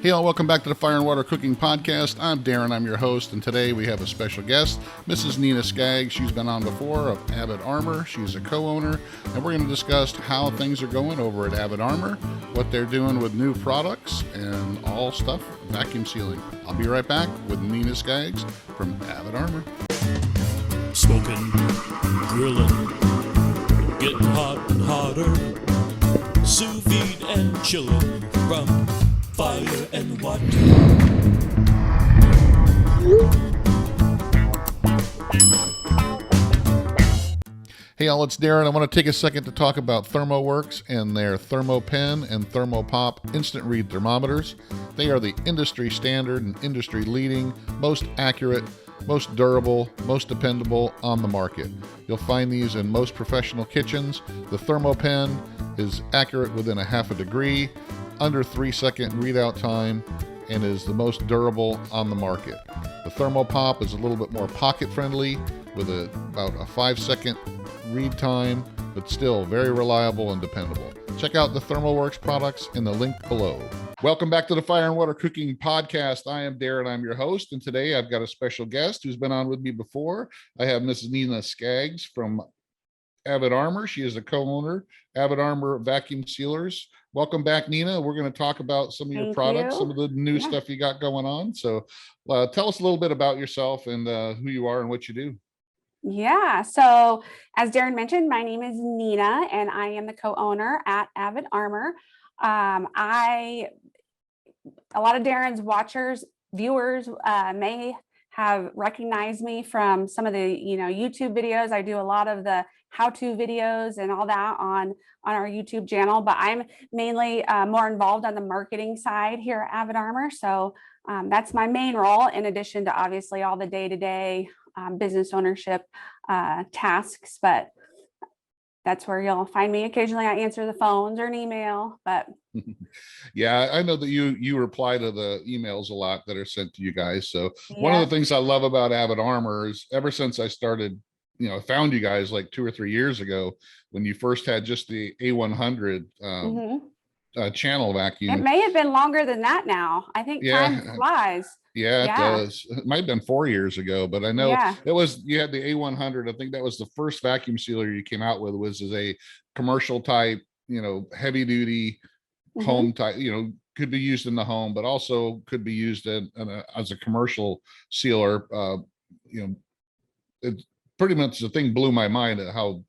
Hey all, welcome back to the Fire and Water Cooking Podcast. I'm Darren, I'm your host, and today we have a special guest, Mrs. Nina Skaggs. She's been on before of Avid Armor. She's a co-owner, and we're going to discuss how things are going over at Avid Armor, what they're doing with new products, and all stuff vacuum sealing. I'll be right back with Nina Skaggs from Avid Armor. Smoking, grilling, getting hot and hotter, sous vide and chilling from fire and water. Hey all, it's Darren. I want to take a second to talk about ThermoWorks and their ThermoPen and ThermoPop instant read thermometers. They are the industry standard and industry leading, most accurate, most durable, most dependable on the market. You'll find these in most professional kitchens. The ThermoPen is accurate within a half a degree, under 3-second readout time, and is the most durable on the market. The ThermoPop is a little bit more pocket friendly with about a 5-second read time, but still very reliable and dependable. Check out the ThermoWorks products in the link below. Welcome back to the Fire and Water Cooking Podcast. I am Darren, I'm your host, and today I've got a special guest who's been on with me before. I have Mrs. Nina Skaggs from Avid Armor. She is a co-owner, Avid Armor Vacuum Sealers. Welcome back, Nina. We're going to talk about some of your products, some of the new stuff you got going on. So tell us a little bit about yourself and who you are and what you do. Yeah. So as Darren mentioned, my name is Nina and I am the co-owner at Avid Armor. A lot of Darren's viewers may have recognized me from some of the, YouTube videos. I do a lot of the how-to videos and all that on our YouTube channel, but I'm mainly more involved on the marketing side here at Avid Armor. So that's my main role, in addition to obviously all the day-to-day business ownership tasks, but that's where you'll find me. Occasionally I answer the phones or an email, but yeah, I know that you reply to the emails a lot that are sent to you guys. So one of the things I love about Avid Armor is ever since I started, I found you guys like 2 or 3 years ago when you first had just the A100 channel vacuum. It may have been longer than that now. I think time flies. Yeah, it does. It might have been 4 years ago, but I know you had the A100. I think that was the first vacuum sealer you came out with, was as a commercial type, heavy duty home type, could be used in the home, but also could be used as a commercial sealer. It pretty much, the thing blew my mind at how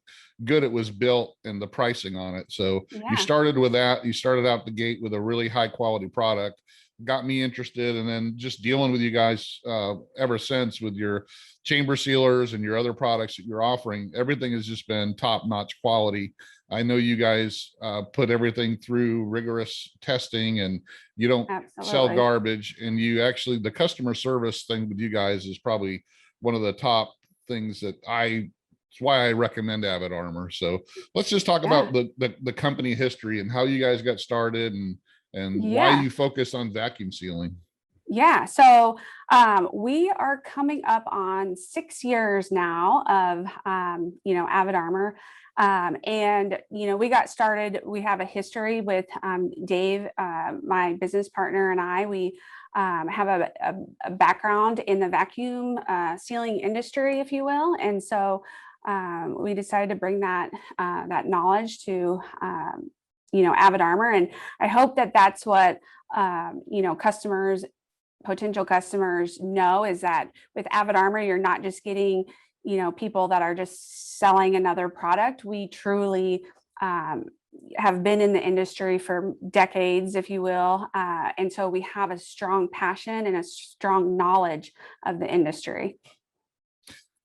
good it was built and the pricing on it. So you started with that. You started out the gate with a really high quality product, got me interested, and then just dealing with you guys ever since with your chamber sealers and your other products that you're offering. Everything has just been top-notch quality. I know you guys put everything through rigorous testing, and you don't sell garbage, and you actually, the customer service thing with you guys is probably one of the top things that it's why I recommend Avid Armor. So let's just talk about the company history and how you guys got started and why you focus on vacuum sealing. Yeah. So we are coming up on 6 years now of, Avid Armor. And we got started, we have a history with Dave, my business partner, and I. We have a background in the vacuum sealing industry, if you will. And so we decided to bring that knowledge to Avid Armor. And I hope that that's what, potential customers know, is that with Avid Armor, you're not just getting, people that are just selling another product. We truly have been in the industry for decades, if you will. And so we have a strong passion and a strong knowledge of the industry.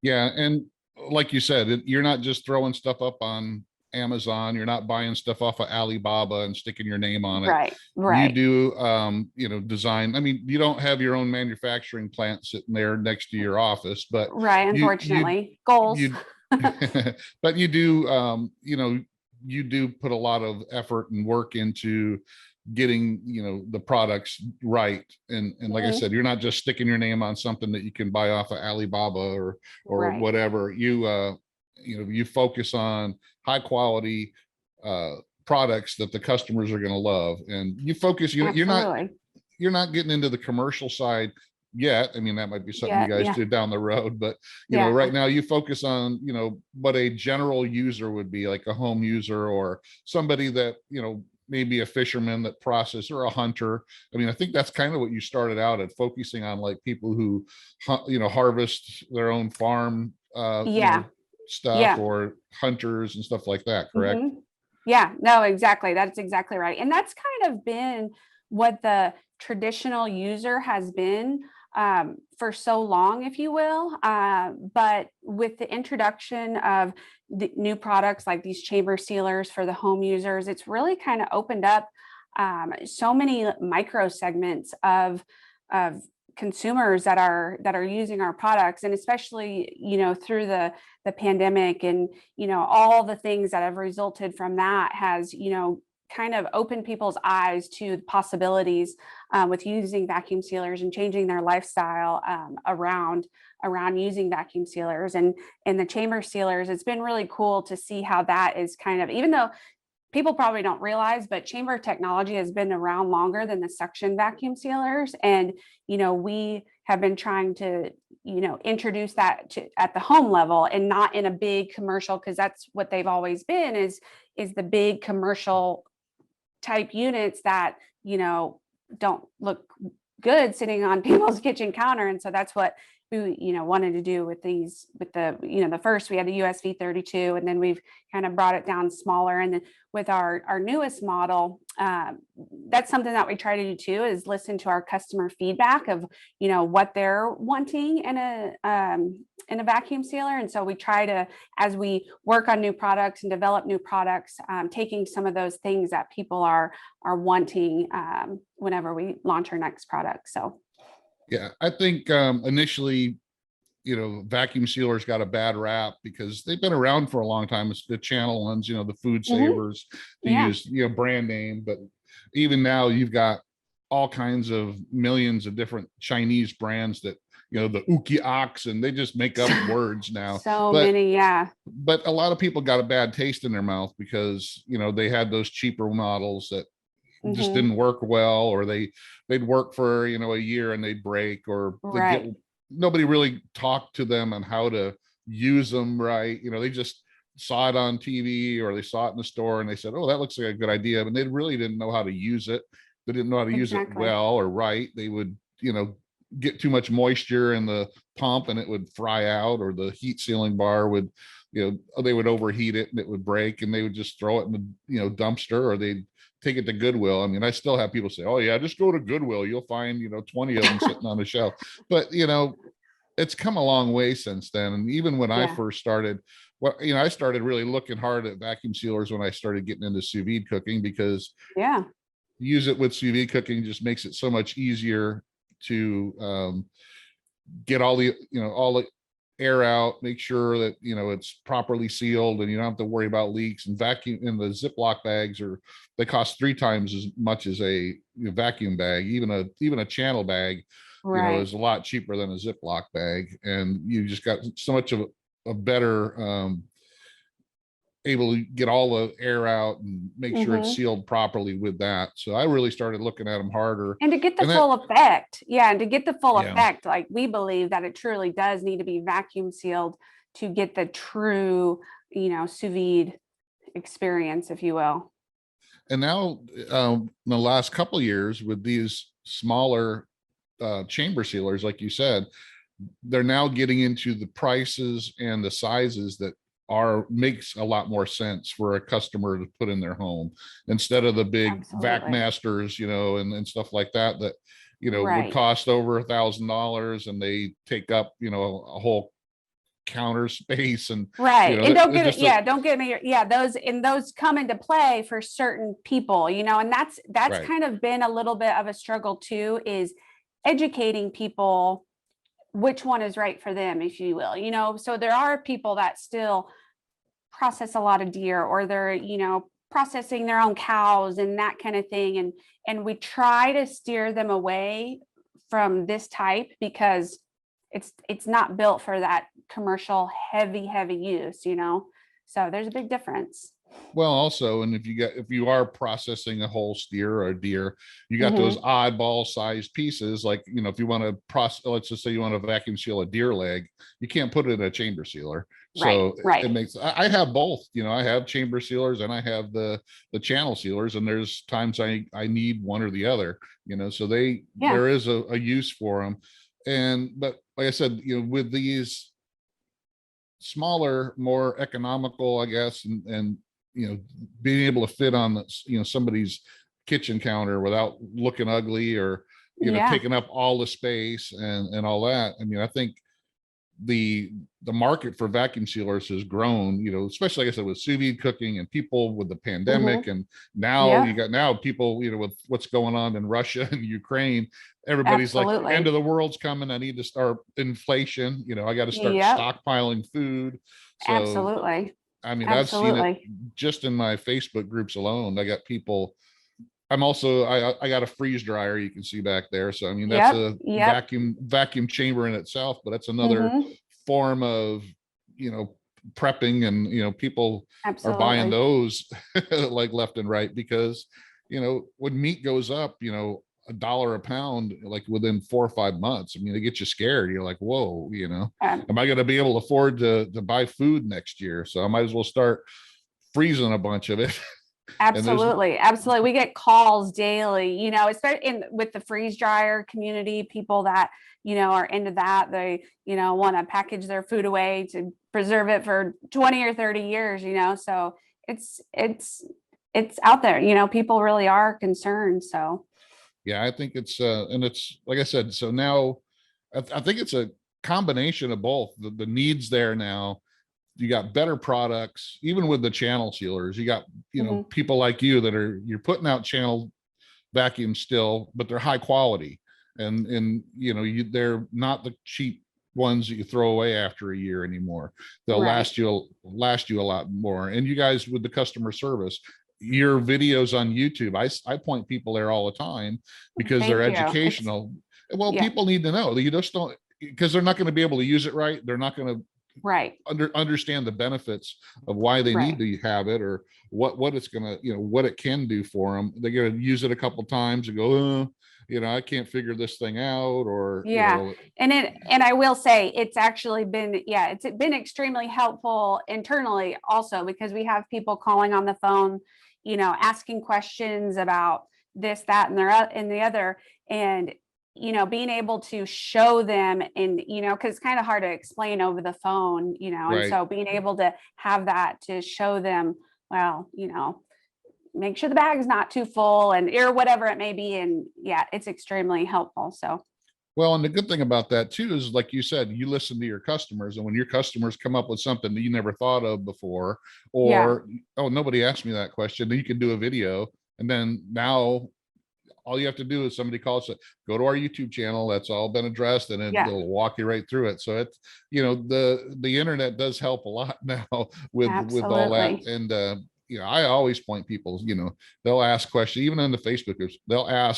Yeah. And like you said, you're not just throwing stuff up on Amazon. You're not buying stuff off of Alibaba and sticking your name on it. Right. You do, design. I mean, you don't have your own manufacturing plant sitting there next to your office, but unfortunately, goals. But you do, you do put a lot of effort and work into getting, the products right. And like I said, you're not just sticking your name on something that you can buy off of Alibaba or whatever. You focus on high quality products that the customers are going to love, and you focus. You're not you're not getting into the commercial side yet. I mean, that might be something you guys Yeah. do down the road, but Yeah. right now you focus on, what a general user would be, like a home user or somebody that, maybe a fisherman that process, or a hunter. I mean, I think that's kind of what you started out at, focusing on, like people who, harvest their own farm, Yeah. stuff, Yeah. or hunters and stuff like that. Correct? Mhm. Yeah, no, exactly. That's exactly right. And that's kind of been what the traditional user has been for so long, if you will. But with the introduction of the new products like these chamber sealers for the home users, it's really kind of opened up so many micro segments of consumers that are using our products, and especially through the pandemic, and all the things that have resulted from that has kind of opened people's eyes to the possibilities with using vacuum sealers and changing their lifestyle around using vacuum sealers and the chamber sealers. It's been really cool to see how that is kind of, even though people probably don't realize, but chamber technology has been around longer than the suction vacuum sealers. And, we have been trying to, introduce that at the home level and not in a big commercial, because that's what they've always been, is the big commercial type units that, don't look good sitting on people's kitchen counter. And so that's what we, wanted to do with these, with the first, we had the USV 32, and then we've kind of brought it down smaller. And then with our newest model, that's something that we try to do too, is listen to our customer feedback of, what they're wanting in a vacuum sealer. And so we try to, as we work on new products and develop new products, taking some of those things that people are wanting whenever we launch our next product. So. Yeah, I think initially, vacuum sealers got a bad rap because they've been around for a long time. It's the channel ones, the food savers, to Yeah. use, brand name. But even now, you've got all kinds of millions of different Chinese brands that, the Uki Ox, and they just make up words now. So but, many, yeah. But a lot of people got a bad taste in their mouth because, they had those cheaper models that just didn't work well, or they'd work for a year and they'd break, or Right. nobody really talked to them on how to use them right. They just saw it on TV, or they saw it in the store and they said, oh, that looks like a good idea, but they really didn't know how to use it. They didn't know how to use it well or right. They would get too much moisture in the pump and it would fry out, or the heat sealing bar would, they would overheat it and it would break, and they would just throw it in the dumpster, or they'd take it to Goodwill. I mean, I still have people say, oh yeah, just go to Goodwill, you'll find 20 of them sitting on the shelf. But it's come a long way since then. And even when I first started, I started really looking hard at vacuum sealers when I started getting into sous vide cooking, because use it with sous vide cooking just makes it so much easier to get all the air out, make sure that it's properly sealed, and you don't have to worry about leaks. And vacuum in the Ziploc bags, they cost 3 times as much as a vacuum bag. Even a channel bag, is a lot cheaper than a Ziploc bag, and you just got so much of a better able to get all the air out and make sure it's sealed properly with that. So I really started looking at them harder. And to get the full effect. Yeah. And to get the full effect, like, we believe that it truly does need to be vacuum sealed to get the true, sous vide experience, if you will. And now, in the last couple of years, with these smaller chamber sealers, like you said, they're now getting into the prices and the sizes that makes a lot more sense for a customer to put in their home, instead of the big vac masters, and stuff like that would cost over $1,000, and they take up, a whole counter space. And and don't get me, those come into play for certain people, and that's kind of been a little bit of a struggle too, is educating people which one is right for them, if you will. So there are people that still process a lot of deer, or they're processing their own cows and that kind of thing, and we try to steer them away from this type, because it's not built for that commercial heavy use. So there's a big difference. Well, also, and if you are processing a whole steer or a deer, you got those Hmm. oddball sized pieces. Like, if you want to process, let's just say you want to vacuum seal a deer leg, you can't put it in a chamber sealer. Right, So it right. makes, I have both, I have chamber sealers and I have the channel sealers, and there's times I need one or the other, so Yeah. there is a use for them. But like I said, with these smaller, more economical, I guess, and being able to fit on somebody's kitchen counter without looking ugly or Yeah. taking up all the space and all that. I mean, I think the market for vacuum sealers has grown, especially like I said, with sous vide cooking and people with the Hmm. pandemic. And now Yeah. you got people, with what's going on in Russia and Ukraine, everybody's like, end Absolutely. of the world's coming. I need to start inflation. I got to start Yep. stockpiling food. So, Absolutely. I mean, I've seen it Absolutely. just in my Facebook groups alone. I got people. I got a freeze dryer you can see back there. So I mean that's Yep. a Yep. vacuum chamber in itself, but that's another Hmm. form of you know prepping, and people are buying Absolutely. those like left and right, because when meat goes up, $1 a pound, like within 4 or 5 months, I mean, it gets you scared. You're like, whoa, Um, am I going to be able to afford to buy food next year? So I might as well start freezing a bunch of it. And there's Absolutely. Absolutely. We get calls daily, especially with the freeze dryer community, people that, are into that. They, want to package their food away to preserve it for 20 or 30 years, so it's out there, people really are concerned. So Yeah, I think and it's like I said, so now I think it's a combination of both. The needs there now. You got better products, even with the channel sealers. You got, mhm, people like you that you're putting out channel vacuums still, but they're high quality. And they're not the cheap ones that you throw away after a year anymore. They'll right. last you a lot more. And you guys with the customer service, your videos on YouTube, I point people there all the time because they're Thank you. It's educational. Well, Yeah, people need to know that you just don't, because they're not going to be able to use it right. They're not going to right, understand the benefits of why they need right. to have it, or what it's gonna, what it can do for them. They're gonna use it a couple times and go, I can't figure this thing out, or Yeah. And I will say it's actually been, yeah, it's been extremely helpful internally also, because we have people calling on the phone, asking questions about this, that, and the other. And, being able to show them, and, because it's kind of hard to explain over the phone, and right. so being able to have that to show them, well, make sure the bag's not too full, and or whatever it may be. And yeah, it's extremely helpful. So Well, and the good thing about that too is, like you said, you listen to your customers, and when your customers come up with something that you never thought of before, yeah, or nobody asked me that question, then you can do a video. And then now all you have to do is somebody calls it, go to our YouTube channel. That's all been addressed, and yeah, it'll walk you right through it. So it's, the internet does help a lot now with all that. absolutely. And I always point people, they'll ask questions, even in the Facebook groups, they'll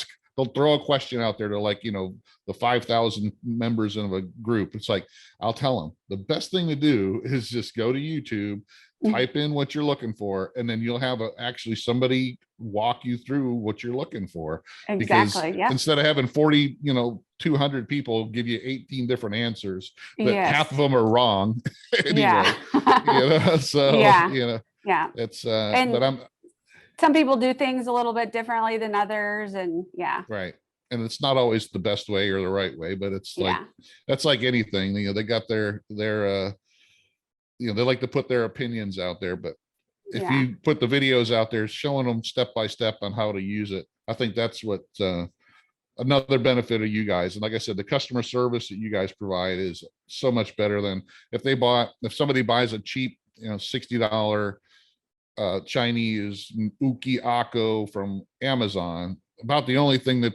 throw a question out there to, like, the 5,000 members of a group. It's like, I'll tell them the best thing to do is just go to YouTube, Mhm. type in what you're looking for, and then you'll have actually somebody walk you through what you're looking for. Because Exactly. Yeah. instead of having 40, 200 people give you 18 different answers, that half of Yes. them are wrong Yeah. anyway, so, Yeah. Yeah. it's but And I'm some people do things a little bit differently than others. And yeah. right. And it's not always the best way or the right way, but it's like, Yeah. that's like anything, they got their they like to put their opinions out there. But if Yeah. you put the videos out there showing them step by step on how to use it, I think that's what another benefit of you guys. And like I said, the customer service that you guys provide is so much better than if somebody buys a cheap, $60 Chinese uki ako from Amazon. About the only thing that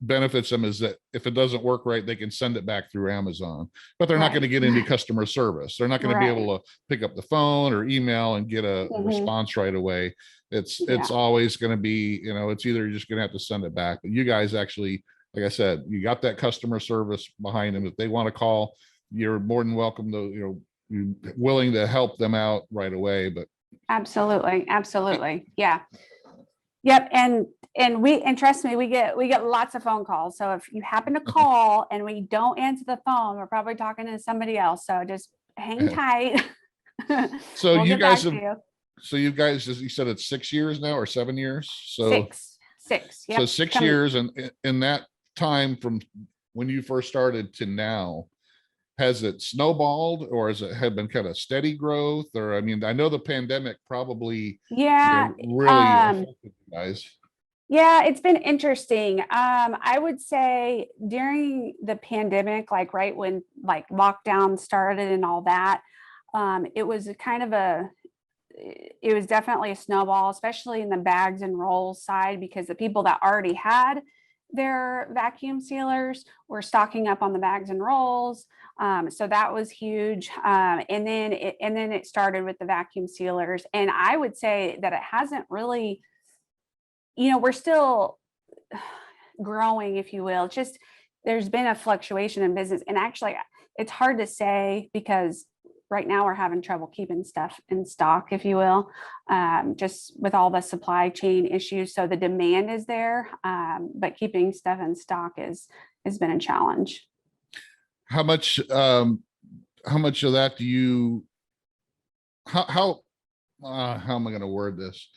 benefits them is that if it doesn't work right, they can send it back through Amazon, but they're not going to Right. get any customer service. They're not going to be Right. able to pick up the phone or email and get a Hmm. response right away. It's Yeah. always going to be, it's either you're just going to have to send it back. But you guys actually, like I said, you got that customer service behind them. If they want to call, you're more than welcome to, you're willing to help them out right away. But Absolutely. Absolutely. Yeah. Yep. And trust me, we get lots of phone calls. So if you happen to call and we don't answer the phone, we're probably talking to somebody else. So just hang tight. So We'll you get back guys to have, you. so you guys, you said it's 6 years now or 7 years. So, Six. so Yep. 6 years, and in that time from when you first started to now, has it snowballed or has it had been kind of steady growth? Or, I mean, I know the pandemic probably, Yeah. really affected you guys. Yeah, it's been interesting. I would say during the pandemic, like right when like lockdown started and all that, it was it was definitely a snowball, especially in the bags and rolls side, because the people that already had their vacuum sealers were stocking up on the bags and rolls. So that was huge. And then it started with the vacuum sealers. And I would say that it hasn't really, we're still growing, if you will. It's just there's been a fluctuation in business. And actually, it's hard to say because right now we're having trouble keeping stuff in stock, if you will, just with all the supply chain issues. So the demand is there, but keeping stuff in stock has been a challenge. How much, how much of that do you, how am I going to word this?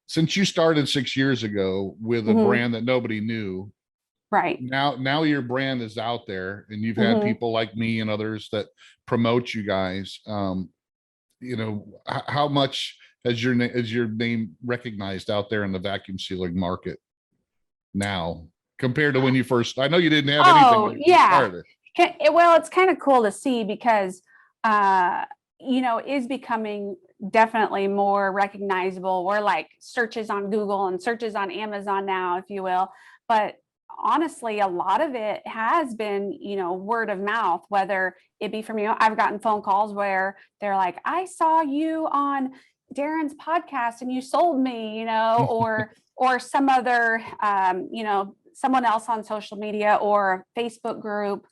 Since you started 6 years ago with a Mhm. brand that nobody knew, Right. now your brand is out there and you've had Mhm. people like me and others that promote you guys. How much has your name recognized out there in the vacuum sealing market now compared to when you first, I know you didn't have anything Oh, when you first yeah. started. Well, it's kind of cool to see because, it is becoming definitely more recognizable. We're like searches on Google and searches on Amazon now, if you will. But honestly, a lot of it has been, word of mouth, whether it be from you. I've gotten phone calls where they're like, I saw you on Darren's podcast and you sold me, or some other, someone else on social media or a Facebook group,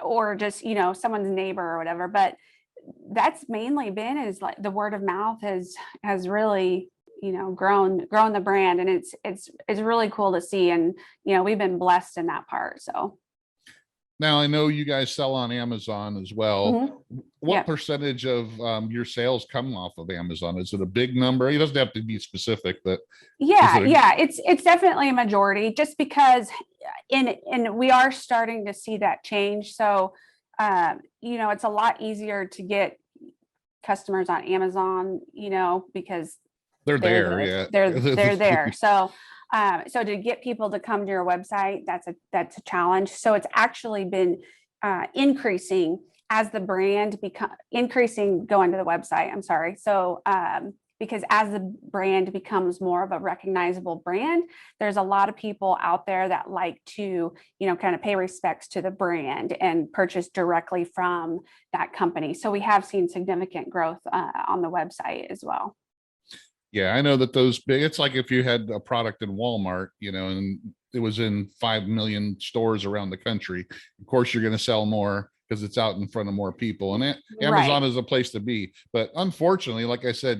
or just, someone's neighbor or whatever. But that's mainly been is like the word of mouth has really, grown the brand. And it's really cool to see. And, we've been blessed in that part. So. Now, I know you guys sell on Amazon as well. Mhm. What Yeah. percentage of your sales come off of Amazon? Is it a big number? It doesn't have to be specific, but Yeah, it yeah, it's definitely a majority just because and we are starting to see that change. So it's a lot easier to get customers on Amazon, because they're they're there, they're yeah. there. So to get people to come to your website, that's a challenge. So it's actually been increasing as the brand increasing going to the website. I'm sorry. So because as the brand becomes more of a recognizable brand, there's a lot of people out there that like to, kind of pay respects to the brand and purchase directly from that company. So we have seen significant growth on the website as well. Yeah, I know that those big, it's like if you had a product in Walmart, and it was in 5 million stores around the country. Of course, you're going to sell more because it's out in front of more people. And Amazon Right. is a place to be. But unfortunately, like I said,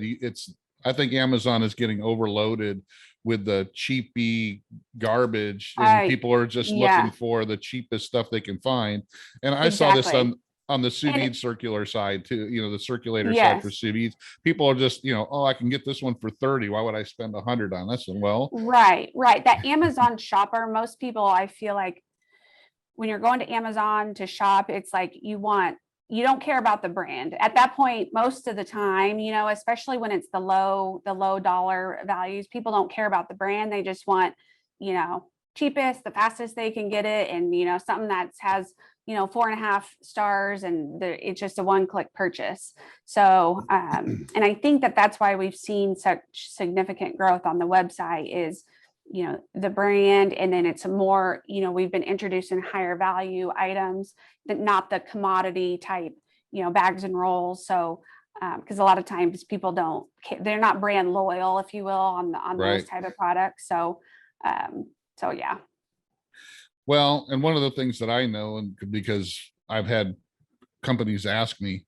I think Amazon is getting overloaded with the cheapy garbage, and people are just looking Yeah, for the cheapest stuff they can find. And I saw this exactly. on the sous And vide circular side too, the circulator side for yes, sous vide. People are just, oh, I can get this one for 30. Why would I spend 100 on this? And well, right, right. That Amazon shopper, most people, I feel like when you're going to Amazon to shop, it's like you don't care about the brand at that point most of the time, especially when it's the low dollar values. People don't care about the brand. They just want, cheapest, the fastest they can get it, and something that has 4.5 stars, and it's just a one-click purchase. So and I think that's why we've seen such significant growth on the website is the brand. And then it's more, we've been introducing higher value items, that not the commodity type, bags and rolls. So because a lot of times people they're not brand loyal, if you will, on those right. type of products. So yeah. Well, and one of the things that I know, and because I've had companies ask me,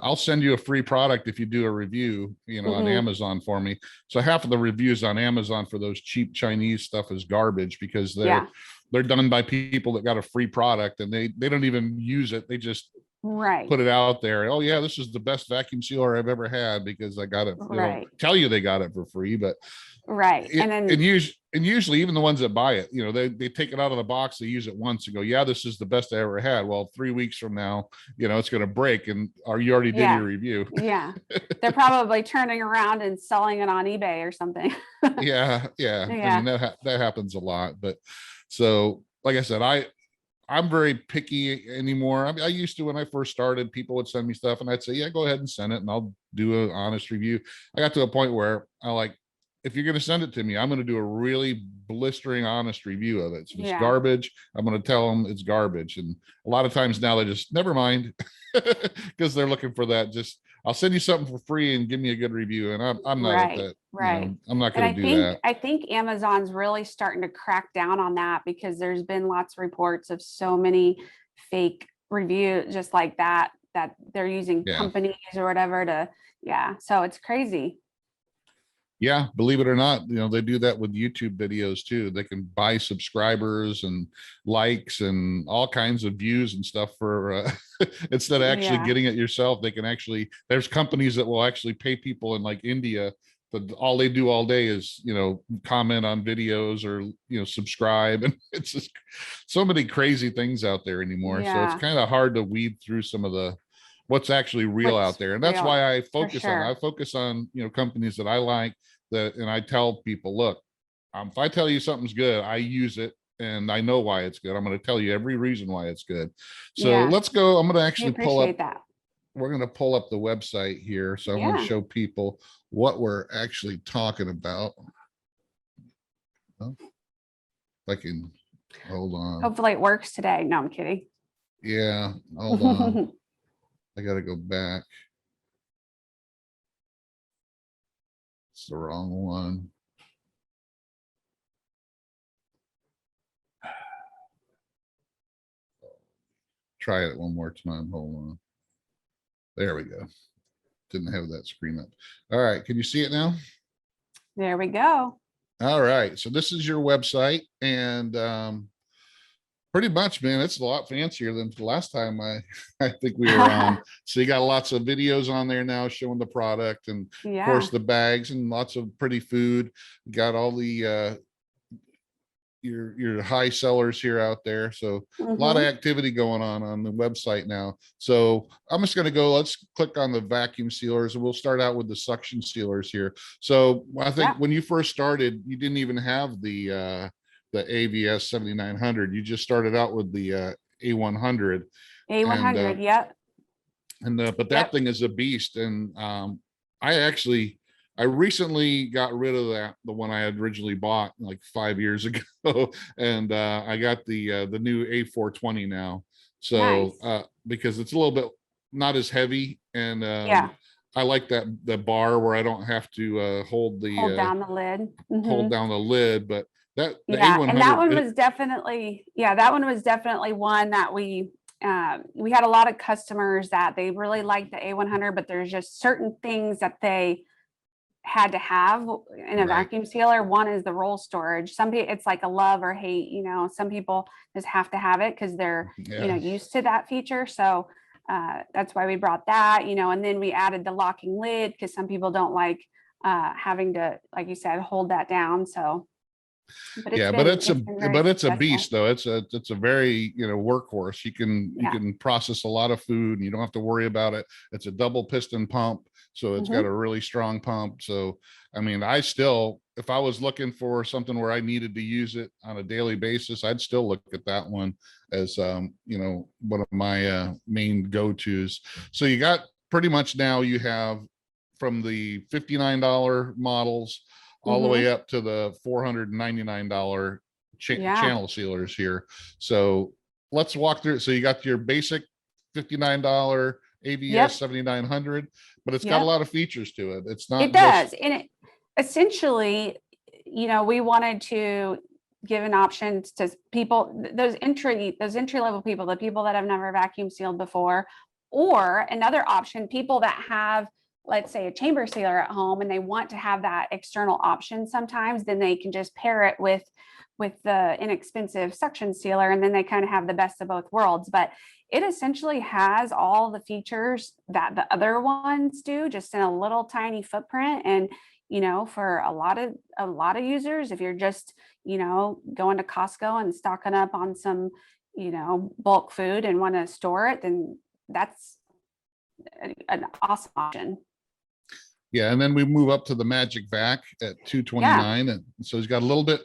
I'll send you a free product if you do a review, on Amazon for me. So half of the reviews on Amazon for those cheap Chinese stuff is garbage, because they're done by people that got a free product, and they don't even use it. They just put it out there. Oh yeah, this is the best vacuum sealer I've ever had because I got it. They don't tell you they got it for free, but and usually even the ones that buy it, they take it out of the box, they use it once and go, yeah, this is the best I ever had. Well, 3 weeks from now, it's going to break, and you already did your review. They're probably turning around and selling it on eBay or something. yeah. I mean, that happens a lot. But so, like I said, I'm very picky anymore. I used to, when I first started, people would send me stuff and I'd say, yeah, go ahead and send it and I'll do an honest review. I got to a point where if you're going to send it to me, I'm going to do a really blistering, honest review of it. If it's garbage, I'm going to tell them it's garbage. And a lot of times now they just never mind, because they're looking for that. Just, I'll send you something for free and give me a good review. And I'm not at that. I'm not going to do that. I think Amazon's really starting to crack down on that, because there's been lots of reports of so many fake reviews just like that they're using companies or whatever to, so it's crazy. Yeah, believe it or not, they do that with YouTube videos too. They can buy subscribers and likes and all kinds of views and stuff for instead of actually getting it yourself. They can there's companies that will actually pay people in like India, but all they do all day is, comment on videos or, subscribe. And it's just so many crazy things out there anymore. So it's kind of hard to weed through some of what's actually real out there. And that's why I focus on, companies that I like, and I tell people, look, if I tell you something's good, I use it and I know why it's good. I'm going to tell you every reason why it's good. So let's go. I'm going to actually pull up we're going to pull up the website here. So I'm going to show people what we're actually talking about. Well, if I can hold on. Hopefully it works today. No, I'm kidding. Yeah, hold on. I got to go back. It's the wrong one. Try it one more time. Hold on. There we go. Didn't have that screen up. All right. Can you see it now? There we go. All right. So this is your website, and pretty much, man, it's a lot fancier than the last time I think we were on. So you got lots of videos on there now showing the product, and of course the bags, and lots of pretty food. You got all the your high sellers here out there. So a lot of activity going on the website now. So I'm just going to let's click on the vacuum sealers, and we'll start out with the suction sealers here. So I think when you first started, you didn't even have the AVS 7900. You just started out with the A100. A100, yep. And but that thing is a beast. And I recently got rid of the one I had originally bought like 5 years ago, and I got the new A420 now. So because it's a little bit not as heavy, and I like the bar where I don't have to hold down the lid. Hold down the lid, but that A100, and that one was definitely one that we had a lot of customers that they really liked the A100, but there's just certain things that they had to have in a vacuum sealer. One is the roll storage. Some people, it's like a love or hate, some people just have to have it because they're used to that feature. So that's why we brought that, and then we added the locking lid because some people don't like having to, like you said, hold that down. So but it's a beast though. It's a very workhorse. You can process a lot of food and you don't have to worry about it. It's a double piston pump, so it's got a really strong pump. So I mean, if I was looking for something where I needed to use it on a daily basis, I'd still look at that one as one of my main go-tos. So you got pretty much now you have from the $59 models all the way up to the $499 channel sealers here. So let's walk through it. So you got your basic $59 AVS 7900, but it's got a lot of featers to it. It's not. It does, and it essentially, we wanted to give an option to people, those entry level people, the people that have never vacuum sealed before, Or another option, people that have, let's say, a chamber sealer at home and they want to have that external option sometimes, then they can just pair it with the inexpensive suction sealer, and then they kind of have the best of both worlds. But it essentially has all the features that the other ones do, just in a little tiny footprint. And for a lot of users, if you're just going to Costco and stocking up on some bulk food and want to store it, then that's an awesome option. Yeah, and then we move up to the Magic Vac at $229, and so it's got a little bit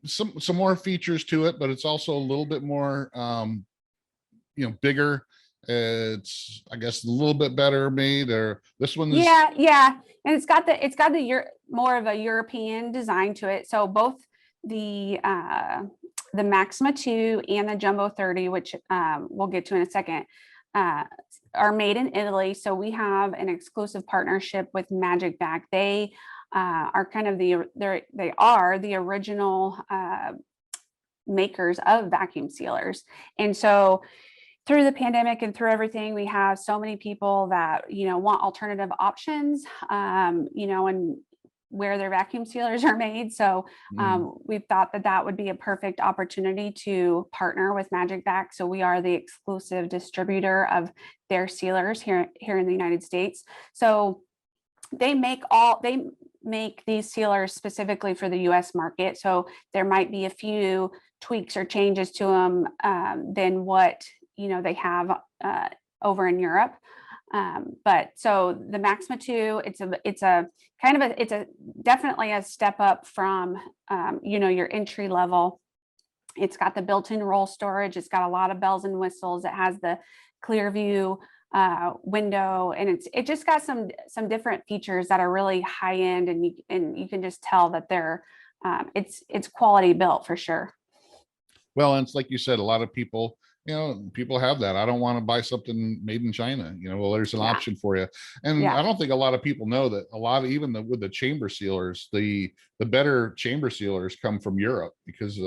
some more features to it, but it's also a little bit more bigger. It's, I guess, a little bit better made. Or this one is, yeah, and it's got the more of a European design to it. So both the Maxima 2 and the Jumbo 30, which we'll get to in a second, are made in Italy. So we have an exclusive partnership with Magic Vac. They are kind of they are the original makers of vacuum sealers. And so through the pandemic and through everything, we have so many people that want alternative options, and where their vacuum sealers are made. So we thought that would be a perfect opportunity to partner with Magic Vac. So we are the exclusive distributor of their sealers here in the United States. So they make these sealers specifically for the US market. So there might be a few tweaks or changes to them than what they have over in Europe. But so the Maxima 2, it's definitely a step up from your entry level. It's got the built-in roll storage. It's got a lot of bells and whistles. It has the clear view window, and it just got some different features that are really high end, and you can just tell that they're it's quality built for sure. Well, and it's like you said, a lot of people have that. I don't want to buy something made in China. Well, there's an option for you. And I don't think a lot of people know that with the chamber sealers, the better chamber sealers come from Europe, because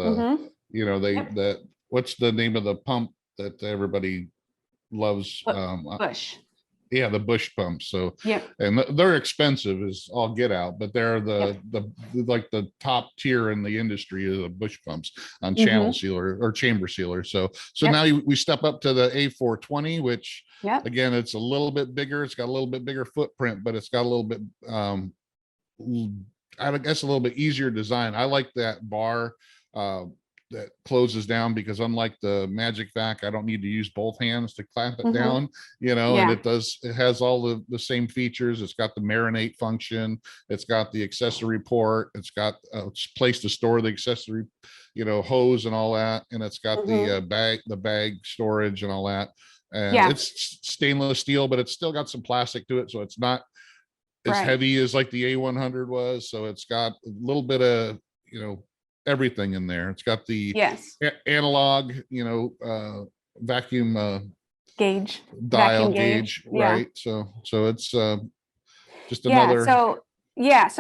what's the name of the pump that everybody loves? Bush. Yeah, the Bush pumps. So yeah, and they're expensive as all get out, but they're the like the top tier in the industry of the Bush pumps on channel sealer or chamber sealer. So now we step up to the A420, which again, it's a little bit bigger. It's got a little bit bigger footprint, but it's got a little bit I guess a little bit easier design. I like that bar that closes down, because unlike the Magic Vac, I don't need to use both hands to clamp it down, and it has all the same features. It's got the marinate function. It's got the accessory port. It's got a place to store the accessory, hose and all that. And it's got the bag storage and all that. And it's stainless steel, but it's still got some plastic to it. So it's not as heavy as like the A100 was. So it's got a little bit of, everything in there. It's got the analog, vacuum gauge, dial gauge, right? So it's just another. So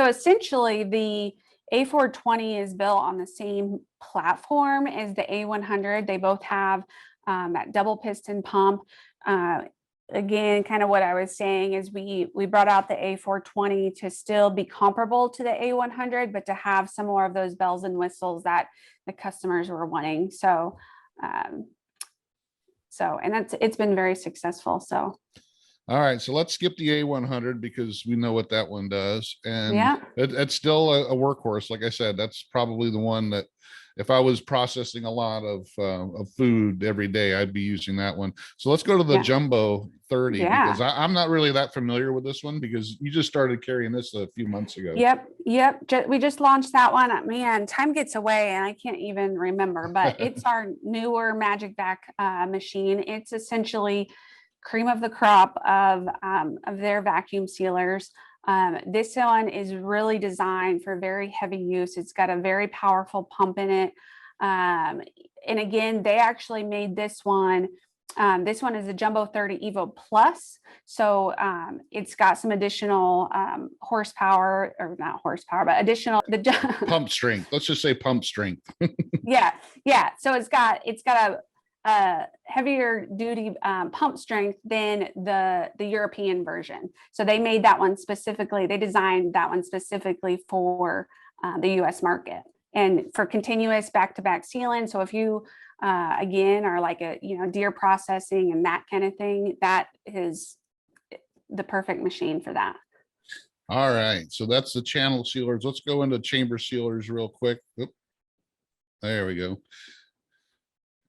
essentially the A420 is built on the same platform as the A100. They both have that double piston pump. Again, kind of what I was saying is we brought out the A420 to still be comparable to the A100, but to have some more of those bells and whistles that the customers were wanting. So, and it's been very successful. So. All right, so let's skip the A100 because we know what that one does. And it's still a workhorse. Like I said, that's probably the one that if I was processing a lot of food every day, I'd be using that one. So let's go to the Jumbo 30 because I'm not really that familiar with this one, because you just started carrying this a few months ago. Yep. We just launched that one. Man, time gets away and I can't even remember, but it's our newer Magic Vac machine. It's essentially cream of the crop of their vacuum sealers. This one is really designed for very heavy use. It's got a very powerful pump in it. And again, they actually made this one. This one is a Jumbo 30 Evo Plus. So it's got some additional horsepower, or not horsepower, but additional pump strength. Let's just say pump strength. Yeah. So it's got heavier duty pump strength than the European version. So they made that one specifically. They designed that one specifically for the U.S. market and for continuous back-to-back sealing. So if you again are like a deer processing and that kind of thing, that is the perfect machine for that. All right, so that's the channel sealers. Let's go into chamber sealers real quick. Oop. There we go.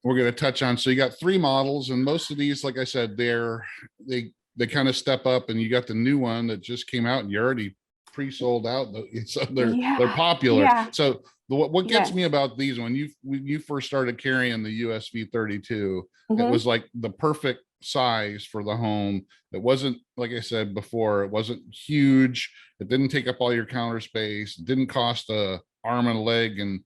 We're going to touch on, so you got 3 models, and most of these, like I said, they kind of step up, and you got the new one that just came out and you're already pre-sold out. So they're popular. Yeah. So what gets Yes. me about these, when you first started carrying the USV 32, it Mhm. was like the perfect size for the home. It wasn't, like I said before, it wasn't huge. It didn't take up all your counter space. It didn't cost a arm and a leg, and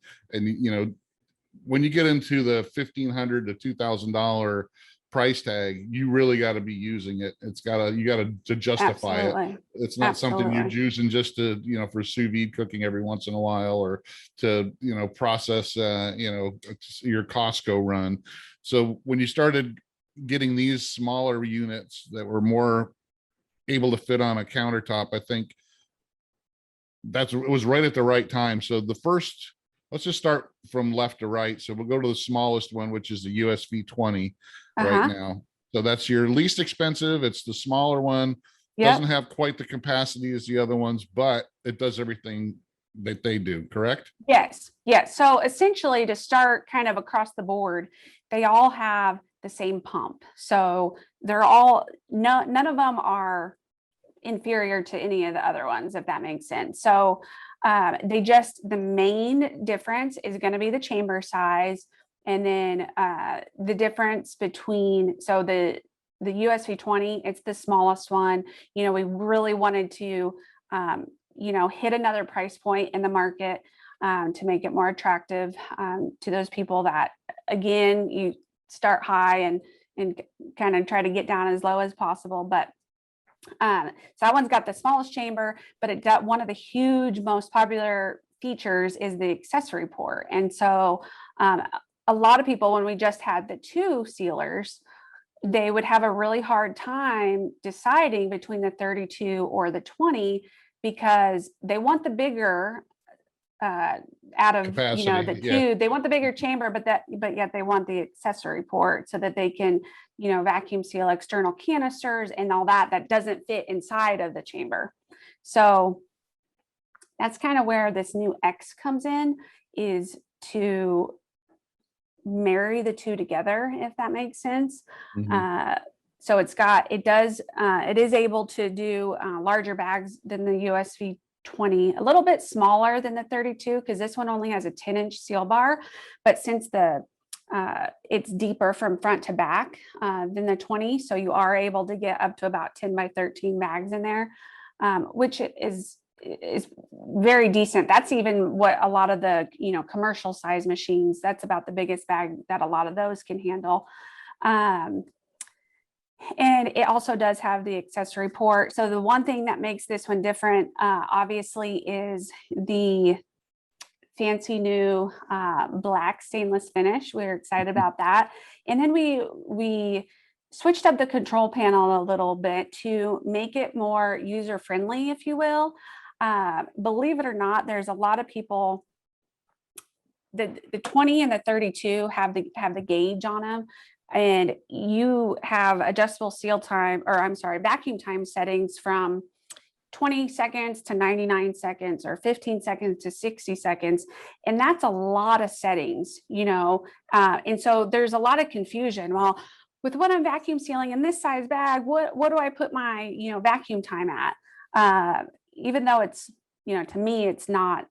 when you get into the $1,500 to $2,000 price tag, you really got to be using it. You got to justify Absolutely. it. It's not something you're using just to, for sous vide cooking every once in a while, or to, process, your Costco run. So when you started getting these smaller units that were more able to fit on a countertop, I think it was right at the right time. So let's just start from left to right. So we'll go to the smallest one, which is the USV 20 right now. So that's your least expensive. It's the smaller one. Yep. Doesn't have quite the capacity as the other ones, but it does everything that they do, correct? Yes. Yes. So essentially, to start kind of across the board, they all have the same pump. So they're all, none of them are inferior to any of the other ones, if that makes sense. So the main difference is going to be the chamber size, and then the difference between, so the USV 20, it's the smallest one. We really wanted to hit another price point in the market to make it more attractive to those people that, again, you start high and kind of try to get down as low as possible. But so that one's got the smallest chamber, but one of the huge, most popular features is the accessory port. And so a lot of people, when we just had the 2 sealers, they would have a really hard time deciding between the 32 or the 20, because they want the bigger out of Capacity, the 2. They want the bigger chamber, but yet they want the accessory port so that they can vacuum seal external canisters and all that doesn't fit inside of the chamber. So that's kind of where this new X comes in, is to marry the 2 together, if that makes sense. So it is able to do larger bags than the USV 20, a little bit smaller than the 32, because this one only has a 10-inch seal bar. But since it's deeper from front to back than the 20, so you are able to get up to about 10 by 13 bags in there, which is very decent. That's even what a lot of the commercial size machines, that's about the biggest bag that a lot of those can handle. And it also does have the accessory port. So the one thing that makes this one different, obviously, is the fancy new black stainless finish. We're excited about that. And then we switched up the control panel a little bit to make it more user-friendly, if you will. Believe it or not, there's a lot of people, the 20 and the 32 have the gauge on them. And you have adjustable vacuum time settings from 20 seconds to 99 seconds, or 15 seconds to 60 seconds. And that's a lot of settings, and so there's a lot of confusion. Well, with what I'm vacuum sealing in this size bag, what do I put my, vacuum time at? Even though it's, to me, it's not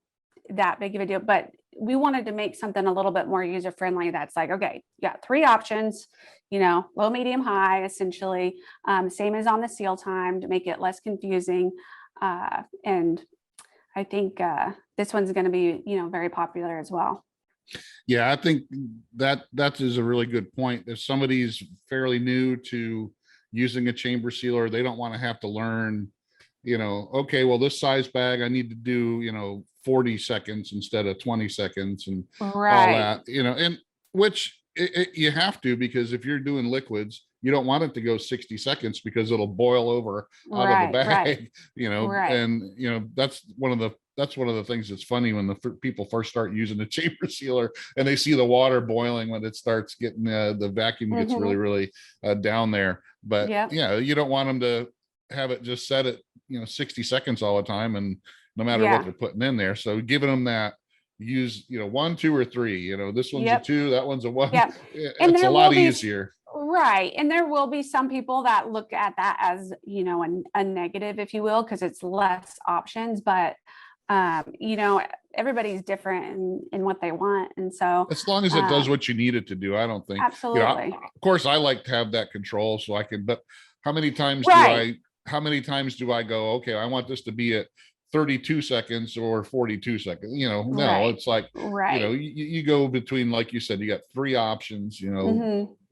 that big of a deal, but we wanted to make something a little bit more user-friendly. That's like, okay, you got 3 options, low, medium, high, essentially, same as on the seal time, to make it less confusing. And I think this one's going to be, very popular as well. Yeah, I think that is a really good point. If somebody's fairly new to using a chamber sealer, they don't want to have to learn, okay, well, this size bag, I need to do, 40 seconds instead of 20 seconds and all that, and which You have to, because if you're doing liquids, you don't want it to go 60 seconds because it'll boil over out of the bag, Right. Right. and that's one of the things that's funny when the people first start using the chamber sealer and they see the water boiling when it starts getting the vacuum gets really, really down there. But Yep. you don't want them to have it just set at 60 seconds all the time, and no matter what they're putting in there. So giving them that, use 1, 2, or 3, this one's a 2, that one's a 1. Yep. And It's a lot easier. Right. And there will be some people that look at that as, a negative, if you will, because it's less options. But, everybody's different in what they want. And so as long as it does what you need it to do, I don't think. Absolutely. Of course, I like to have that control so I can, but how many times how many times do I go, okay, I want this to be at 32 seconds or 42 seconds? No, it's like, you go between, like you said, you got 3 options,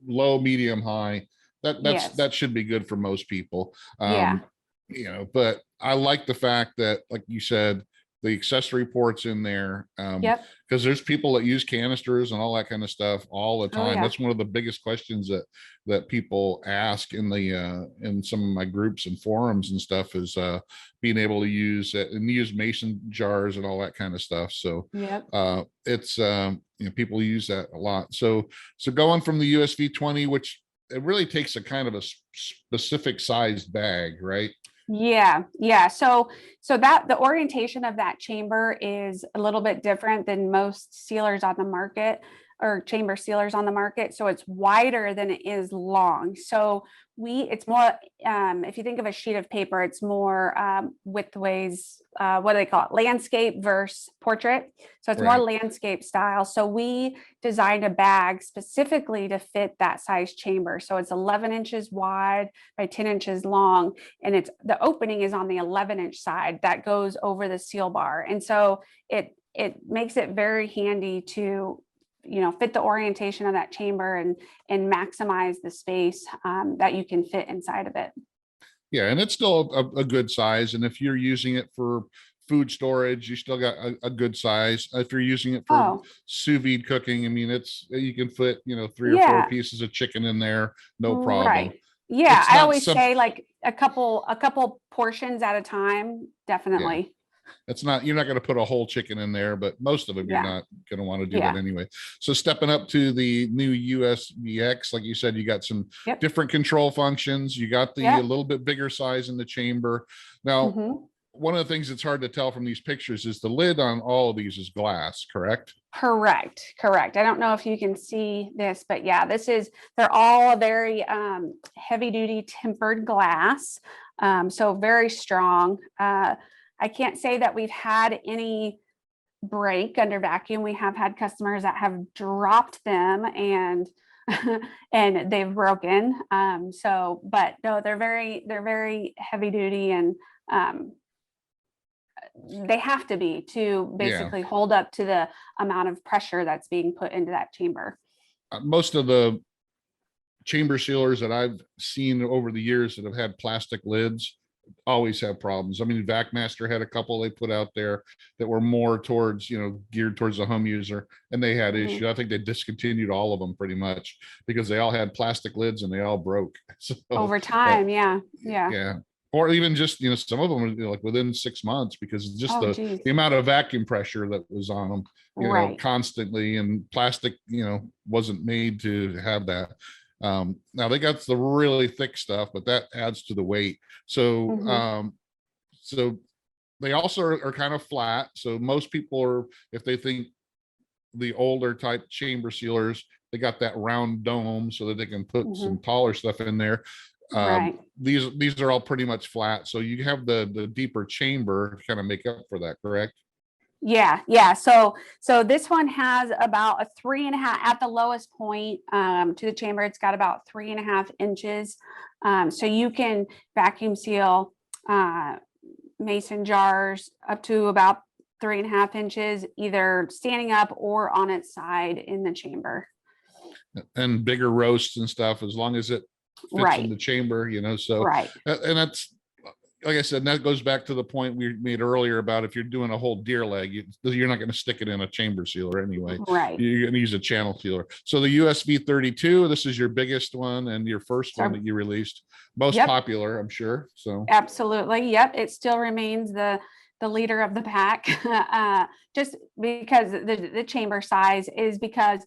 low, medium, high. That should be good for most people. But I like the fact that, like you said, the accessory ports in there, because there's people that use canisters and all that kind of stuff all the time. That's one of the biggest questions that people ask in some of my groups and forums and stuff, is being able to use it and use mason jars and all that kind of stuff. So it's people use that a lot. So going from the USV 20, which it really takes a kind of a specific sized bag, right? Yeah. So that the orientation of that chamber is a little bit different than most sealers on the market, or chamber sealers on the market. So it's wider than it is long. So it's more, if you think of a sheet of paper, it's more widthways, what do they call it? Landscape versus portrait. So it's more landscape style. So we designed a bag specifically to fit that size chamber. So it's 11 inches wide by 10 inches long. And the opening is on the 11-inch side that goes over the seal bar. And so it makes it very handy to fit the orientation of that chamber and maximize the space that you can fit inside of it. Yeah, and it's still a good size. And if you're using it for food storage, you still got a good size. If you're using it for sous vide cooking, I mean, you can fit 3 or 4 pieces of chicken in there, no problem. Right. Yeah, I always say like a couple portions at a time, definitely. You're not going to put a whole chicken in there, but most of them you're not going to want to do that anyway. So stepping up to the new USVX, like you said, you got some different control functions. You got the a little bit bigger size in the chamber. Now, one of the things that's hard to tell from these pictures is the lid on all of these is glass, correct? Correct. I don't know if you can see this, but they're all very heavy duty tempered glass. So very strong. I can't say that we've had any break under vacuum. We have had customers that have dropped them and they've broken. But no, they're very heavy duty, and they have to be to basically hold up to the amount of pressure that's being put into that chamber. Most of the chamber sealers that I've seen over the years that have had plastic lids always have problems. I mean, VacMaster had a couple they put out there that were more towards, geared towards the home user, and they had issues. I think they discontinued all of them pretty much because they all had plastic lids and they all broke. So, over time, yeah. Or even just, some of them were like within 6 months, because it's just the amount of vacuum pressure that was on them, constantly, and plastic, wasn't made to have that. Now they got the really thick stuff, but that adds to the weight. So so they also are kind of flat. So most people if they think the older type chamber sealers, they got that round dome so that they can put some taller stuff in there. These are all pretty much flat. So you have the deeper chamber to kind of make up for that, correct? Yeah. So this one has about a 3.5 at the lowest point to the chamber. It's got about 3.5 inches. So you can vacuum seal mason jars up to about 3.5 inches, either standing up or on its side in the chamber. And bigger roasts and stuff, as long as it fits in the chamber, so and like I said, that goes back to the point we made earlier about if you're doing a whole deer leg, you're not going to stick it in a chamber sealer anyway. Right. You're going to use a channel sealer. So the USB 32, this is your biggest one and your first one that you released, most popular, I'm sure. So absolutely, yep, it still remains the leader of the pack, just because the chamber size is because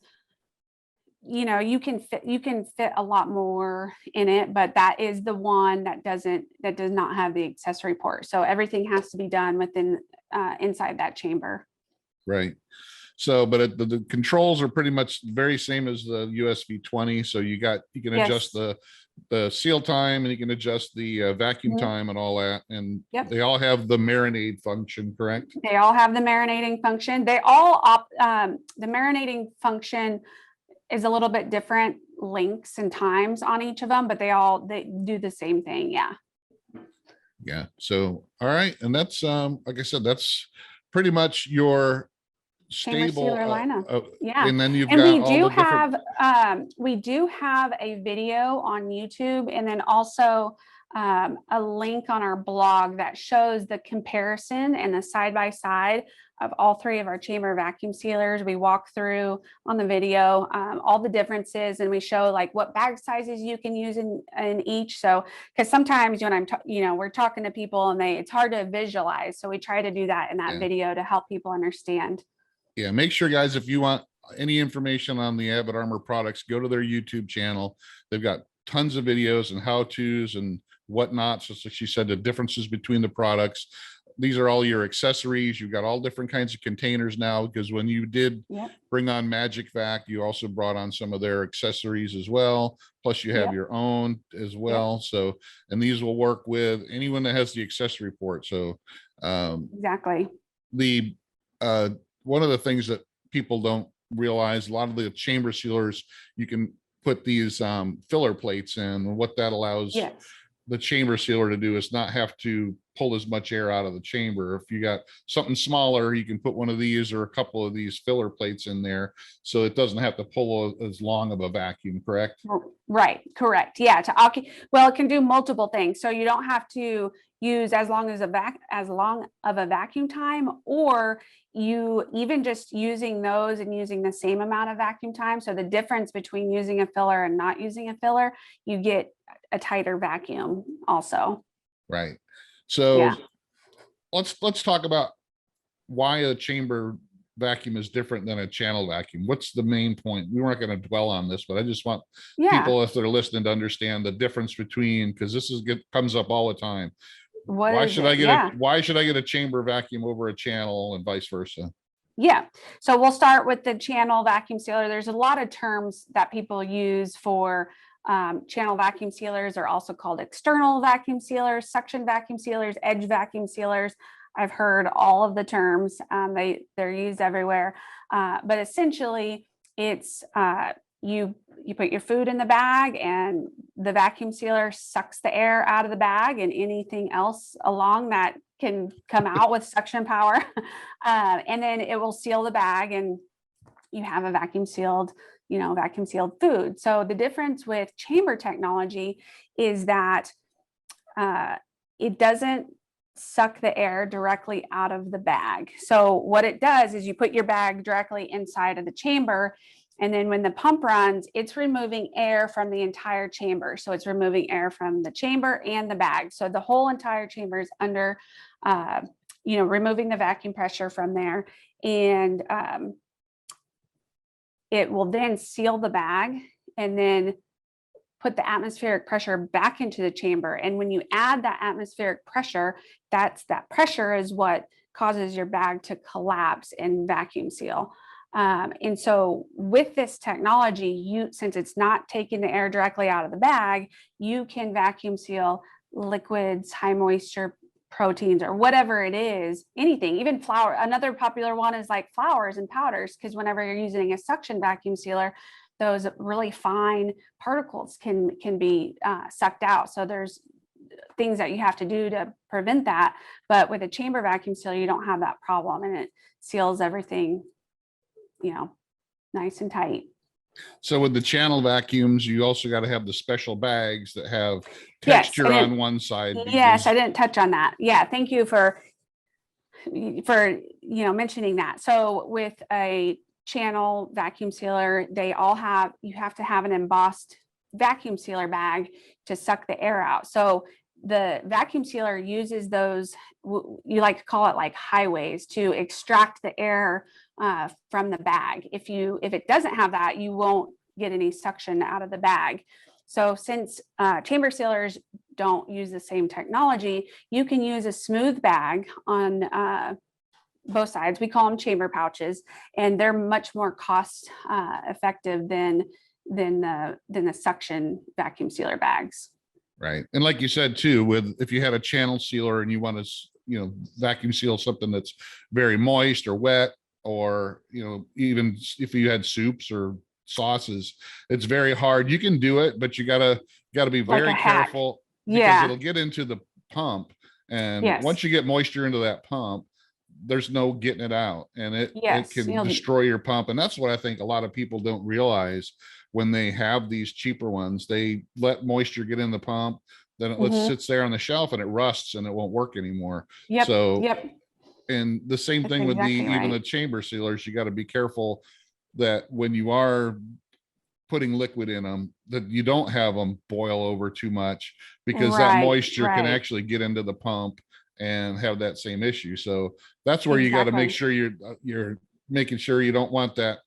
you can fit a lot more in it, but that is the one that does not have the accessory port. So everything has to be done within inside that chamber. Right. So, but the controls are pretty much very same as the USB 20. So you can adjust the seal time, and you can adjust the vacuum time and all that. And they all have the marinade function, correct? They all have the marinating function. They all the marinating function is a little bit different lengths and times on each of them, but they do the same thing. Yeah. Yeah. So, all right. And that's, like I said, that's pretty much your stable lineup. Yeah. And then you've got we do have a video on YouTube, and then also a link on our blog that shows the comparison and the side by side of all three of our chamber vacuum sealers. We walk through on the video all the differences, and we show like what bag sizes you can use in each. So because sometimes when we're talking to people and it's hard to visualize, so we try to do that in that video to help people understand. Yeah, make sure, guys, if you want any information on the Avid Armor products, go to their YouTube channel. They've got tons of videos and how-tos and whatnot. So she said the differences between the products. These are all your accessories. You've got all different kinds of containers now, because when you did bring on Magic Vac, you also brought on some of their accessories as well. Plus you have your own as well. So, and these will work with anyone that has the accessory port. So exactly. The one of the things that people don't realize, a lot of the chamber sealers, you can put these filler plates in. What that allows the chamber sealer to do is not have to pull as much air out of the chamber. If you got something smaller, you can put one of these or a couple of these filler plates in there, so it doesn't have to pull as long of a vacuum, correct? Right, correct. Yeah, well, it can do multiple things. So you don't have to use as long of a vacuum time, or you even just using those and using the same amount of vacuum time. So the difference between using a filler and not using a filler, you get a tighter vacuum also. Right. So let's talk about why a chamber vacuum is different than a channel vacuum. What's the main point? We weren't going to dwell on this, but I just want people, if they're listening, to understand the difference between, because this comes up all the time. Why should I get a chamber vacuum over a channel, and vice versa? Yeah. So we'll start with the channel vacuum sealer. There's a lot of terms that people use for channel vacuum sealers. Are also called external vacuum sealers, suction vacuum sealers, edge vacuum sealers. I've heard all of the terms. They're used everywhere. But essentially, it's you put your food in the bag, and the vacuum sealer sucks the air out of the bag and anything else along that can come out with suction power. And then it will seal the bag, and you have a vacuum sealed food. So the difference with chamber technology is that it doesn't suck the air directly out of the bag. So what it does is you put your bag directly inside of the chamber, and then when the pump runs, it's removing air from the entire chamber. So it's removing air from the chamber and the bag. So the whole entire chamber is under, removing the vacuum pressure from there. And it will then seal the bag and then put the atmospheric pressure back into the chamber. And when you add that atmospheric pressure, that pressure is what causes your bag to collapse and vacuum seal. And so with this technology, since it's not taking the air directly out of the bag, you can vacuum seal liquids, high moisture proteins, or whatever it is, anything, even flour. Another popular one is like flours and powders, because whenever you're using a suction vacuum sealer, those really fine particles can be sucked out. So there's things that you have to do to prevent that. But with a chamber vacuum sealer, you don't have that problem, and it seals everything, nice and tight. So with the channel vacuums, you also got to have the special bags that have Yes, texture on one side. yes, I Because didn't touch on that. Yeah, thank you for mentioning that. So with a channel vacuum sealer, they all have, you have to have an embossed vacuum sealer bag to suck the air out. So the vacuum sealer uses those, you like to call it like highways, to extract the air from the bag. If it doesn't have that, you won't get any suction out of the bag. So since chamber sealers don't use the same technology, you can use a smooth bag on both sides. We call them chamber pouches, and they're much more cost effective than the suction vacuum sealer bags. right. And like you said too, with if you had a channel sealer and you want to, vacuum seal something that's very moist or wet, or, even if you had soups or sauces, it's very hard. You can do it, but you gotta be Like very a hack. careful, because Yeah. it'll get into the pump. And Yes. once you get moisture into that pump, there's no getting it out, and it Yes, can destroy your pump. And that's what I think a lot of people don't realize. When they have these cheaper ones, they let moisture get in the pump, then it sits there on the shelf and it rusts and it won't work anymore. Yep. So, Yep. and the same That's thing with exactly even the right. chamber sealers, you got to be careful that when you are putting liquid in them, that you don't have them boil over too much, because that Right, moisture can right. actually get into the pump and have that same issue. So that's where you got to make Exactly. sure you're making sure you don't want that,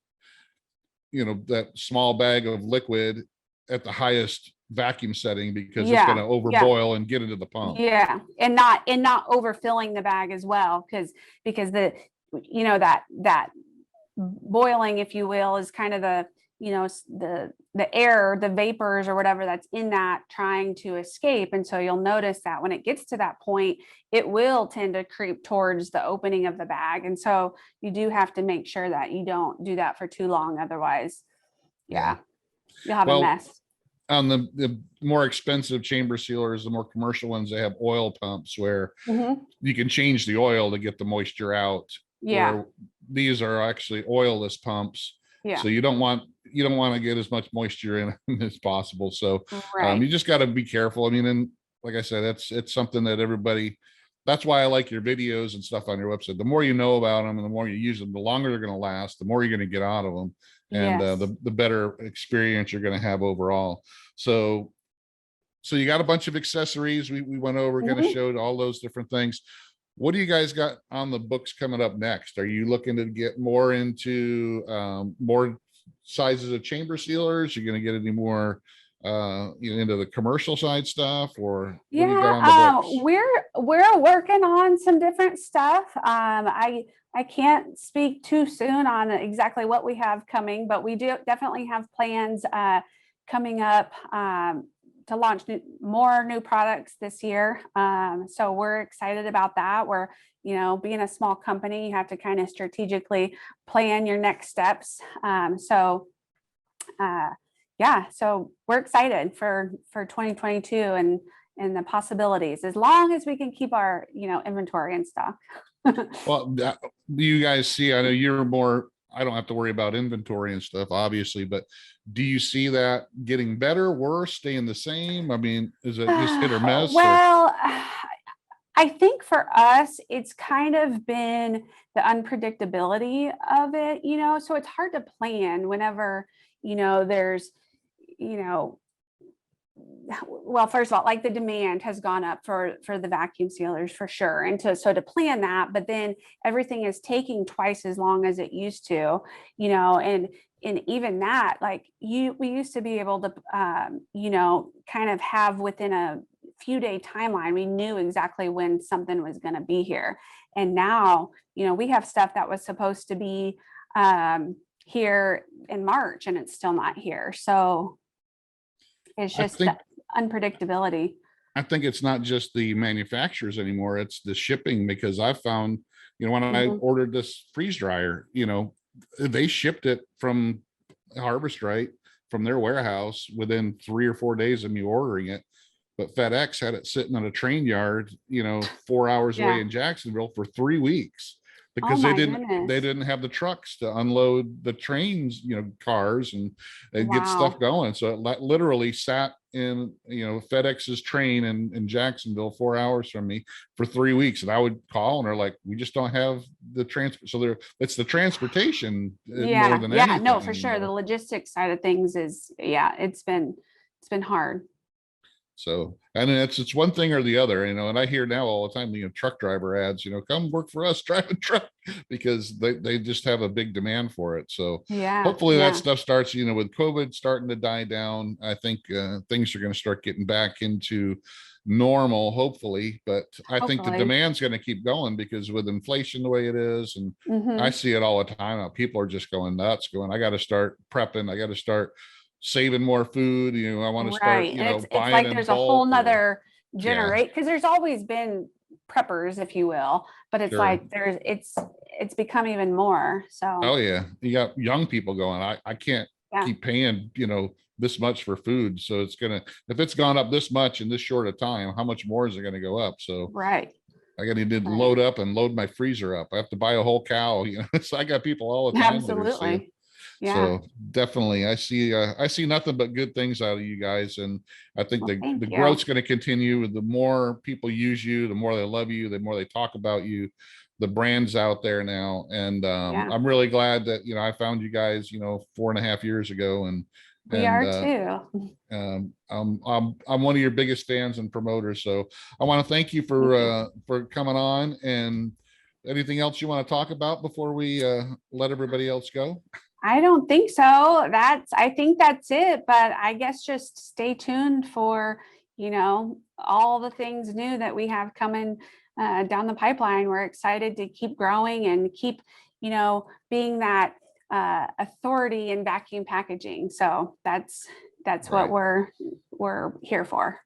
that small bag of liquid at the highest vacuum setting, because it's going Yeah. to Yeah. overboil and get into the pump. Yeah, and not overfilling the bag as well, because that boiling, if you will, is kind of the air, the vapors or whatever that's in that trying to escape. And so you'll notice that when it gets to that point, it will tend to creep towards the opening of the bag. And so you do have to make sure that you don't do that for too long. Otherwise, yeah, you'll have a Well, mess. on the more expensive chamber sealers, the more commercial ones, they have oil pumps where you can change the oil to get the moisture out. Yeah. Where these are actually oilless pumps. Yeah. So you don't want to get as much moisture in as possible. So Right. you just got to be careful. I mean, and like I said, it's something that everybody, that's why I like your videos and stuff on your website. The more you know about them and the more you use them, the longer they're going to last, the more you're going to get out of them. And Yes. the better experience you're going to have overall. So you got a bunch of accessories. We went over, kind of showed all those different things. What do you guys got on the books coming up next? Are you looking to get more into more sizes of chamber sealers? You're going to get any more into the commercial side stuff, or what do you got on the books? We're working on some different stuff. I can't speak too soon on exactly what we have coming, but we do definitely have plans coming up to launch more new products this year. So we're excited about that. We're, being a small company, you have to kind of strategically plan your next steps. So we're excited for 2022 and the possibilities, as long as we can keep our, inventory in stock. Well, do you guys see, I know you're more, I don't have to worry about inventory and stuff, obviously, but do you see that getting better, worse, staying the same? I mean, is it just hit or miss? Well, I think for us, it's kind of been the unpredictability of it, so it's hard to plan whenever, there's, well, first of all, like the demand has gone up for the vacuum sealers for sure. And so to plan that, but then everything is taking twice as long as it used to, and even that, like we used to be able to, kind of have within a few day timeline, we knew exactly when something was going to be here. And now, we have stuff that was supposed to be here in March and it's still not here. So it's just that unpredictability. I think it's not just the manufacturers anymore, it's the shipping, because I found, when I ordered this freeze dryer, they shipped it from Harvest Right from their warehouse within 3 or 4 days of me ordering it. But FedEx had it sitting on a train yard, 4 hours away in Jacksonville for 3 weeks. because my they goodness. didn't have the trucks to unload the trains, cars and get stuff Wow. going. So it literally sat in, FedEx's train in Jacksonville, 4 hours from me for 3 weeks. And I would call and they're like, we just don't have the transport. So it's the transportation more than Yeah, anything no, for sure. The anymore. logistics side of things is, it's been hard. So, and it's one thing or the other, and I hear now all the time, truck driver ads, come work for us, drive a truck, because they just have a big demand for it. So hopefully that stuff starts, with COVID starting to die down. I think things are going to start getting back into normal, hopefully, but I think the demand's going to keep going because with inflation the way it is, and I see it all the time now, people are just going nuts, going, I got to start prepping, I got to start saving more food. I want to start, And it's buying like in there's a bulk whole nother generate, because there's always been preppers, if you will, but it's like it's become even more. So oh yeah, you got young people going, I can't keep paying this much for food, so if it's gone up this much in this short of time, how much more is it going to go up? So I got to load up and load my freezer up. I have to buy a whole cow. So I got people all the time. Absolutely. So definitely, I see nothing but good things out of you guys, and I think the growth's going to continue. The more people use you, the more they love you, the more they talk about you. The brand's out there now, and I'm really glad that I found you guys 4.5 years ago, and we are too. I'm one of your biggest fans and promoters. So I want to thank you for coming on. And anything else you want to talk about before we let everybody else go? I don't think so. I think that's it, but I guess just stay tuned for, all the things new that we have coming down the pipeline. We're excited to keep growing and keep, being that authority in vacuum packaging. So that's what we're here for.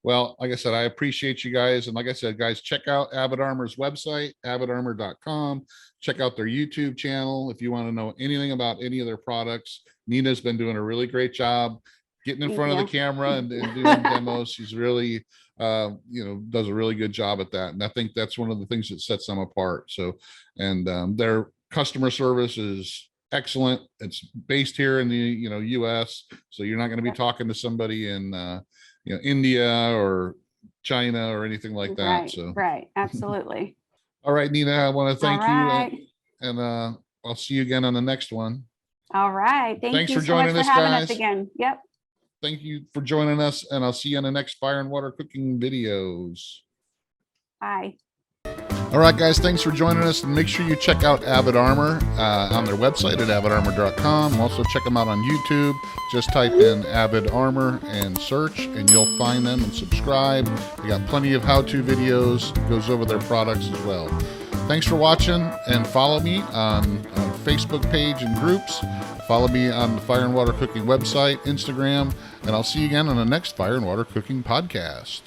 Well, like I said, I appreciate you guys. And like I said, guys, check out Avid Armor's website, avidarmor.com. Check out their YouTube channel if you want to know anything about any of their products. Nina's been doing a really great job getting in front of the camera and doing demos. She's really, does a really good job at that. And I think that's one of the things that sets them apart. So, and their customer service is excellent. It's based here in the, US. So you're not going to be talking to somebody in, India or China or anything like that. Absolutely. All right, Nina, I want to thank you, and I'll see you again on the next one. All right. Thanks you for joining us, having guys. us again. Yep. Thank you for joining us, and I'll see you on the next fire and water cooking videos. Bye. All right, guys, thanks for joining us. And make sure you check out Avid Armor on their website at avidarmor.com. Also, check them out on YouTube. Just type in Avid Armor and search, and you'll find them and subscribe. They got plenty of how-to videos, goes over their products as well. Thanks for watching, and follow me on Facebook page and groups. Follow me on the Fire and Water Cooking website, Instagram, and I'll see you again on the next Fire and Water Cooking podcast.